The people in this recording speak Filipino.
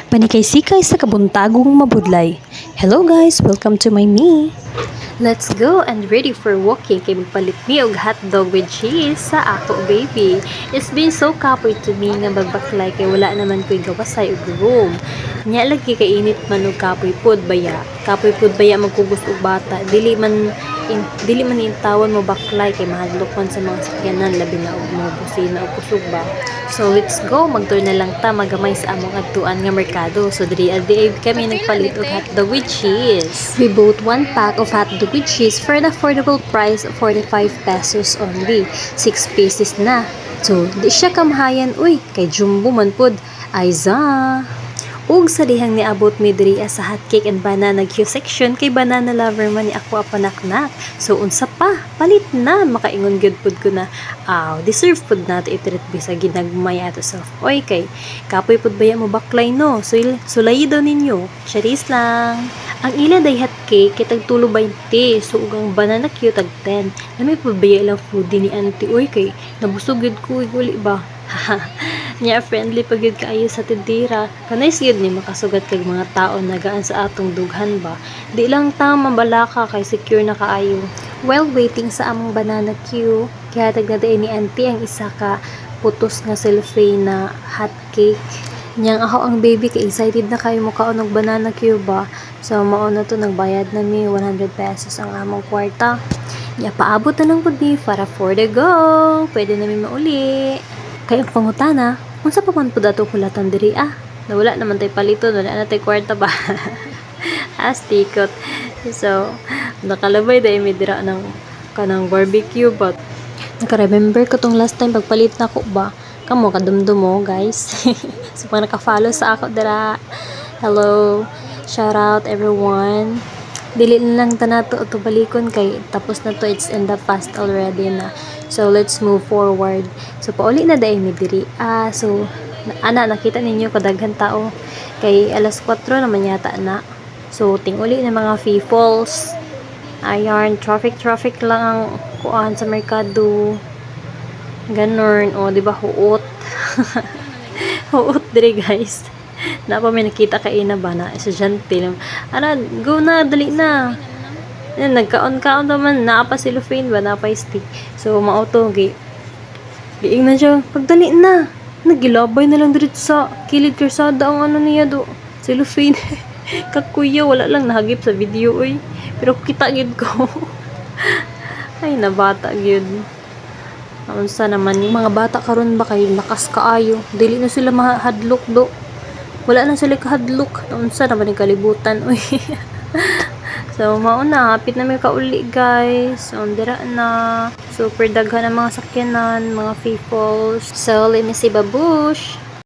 Panikay-sikay sa kabuntagong mabudlay. Hello guys, welcome to my me. Let's go and ready for walking kay magpalit mi og hotdog with cheese sa ako baby. It's been so kapoy to me nga magbaklay kay wala naman ko'y gawasay og room. Nya lagi kay init man og kapoy pod baya. Kapoy pod baya magkugos og bata. Dili man intawon mo baklay kay mahadlok man sa mga sakyanan labi na og mga busina og kusog ba. So let's go, mag-tour na lang ta magamay sa among adtuan nga merkado. So diri kami nagpalit og hotdog with cheese. We bought one pack of hotdog with cheese for an affordable price of 45 pesos only. 6 pieces na. So di siya kamahayan uy, kay jumbo man pod. Ayza. Ug sa dihang niabot mi diri sa hot cake and banana Q section kay banana lover man ni ako apanaknak. So unsa pa, palit na makaingon gyud pud ko na deserve pud nato i-treat bisa ginagmay ato self. Oy kay kapoy pud baya mo baklay no. Sulay daw ninyo. Charis lang. Ang ilan day hot cake kay tag tulo 20. So ug ang banana Q tag 10. Nami pud baya lang food ni auntie oy kay nabusog gyud ko uli ba. Nya friendly pag yun kaayo sa tindira. Kanais yun ni makasugat kag mga tao nagaan sa atong dughan ba. Di lang ta mabalaka kay secure na kaayo. While waiting sa among banana queue, kaya tagdaday ni auntie ang isa ka putos nga cellophane na hot cake. Nyang ako ang baby kay excited na kayo mo kaon og banana queue ba. So mao na to nagbayad na mi 100 pesos ang among kwarta. Nya paabot na lang pud ni para for the go. Pwede na mi mauli. Kay ang pangutana, unsa pa man pud ato hulatan diri nawala naman tay paliton, wala na tay kwarta ba. Astikot. So nakalabay dai mi dira ng kanang barbecue but naka-remember ko tong last time pagpalit na ko ba kamo kadumdum mo guys. So pag naka-follow sa ako dira, hello, shout out everyone. Dili na lang tanato to balikon kay tapos na to, it's in the past already na. So let's move forward. So pauli na dai mi diri. So nakita ninyo kadaghan tao kay alas 4 naman yata na. So tinguli na mga peoples. Ayan, traffic lang ang kuan sa merkado. Ganon, di ba huot. Huot diri guys. Na pa may nakita kay ina ba na estudyante lang. Go na, dali na. Yan, nagkaon-kaon naman, naapa cellophane ba, naapa stick. So, mauto, giing na siya, pagdali na. Nagilabay na lang dito sa kilid karsada ang niya do. Cellophane. Kakuya, wala lang nahagip sa video, oy. Pero kita gid ko. Ay, nabata gid. Unsa naman, yung mga bata karon ba kay lakas kaayo. Dili na sila mahadlok do. Wala na sila kahadlok. Unsa naman yung kalibutan, oy. So, mauna, hapit na may kauli guys. So, dira na. Super daghan ang mga sakyanan, mga peoples. So, let me see babush.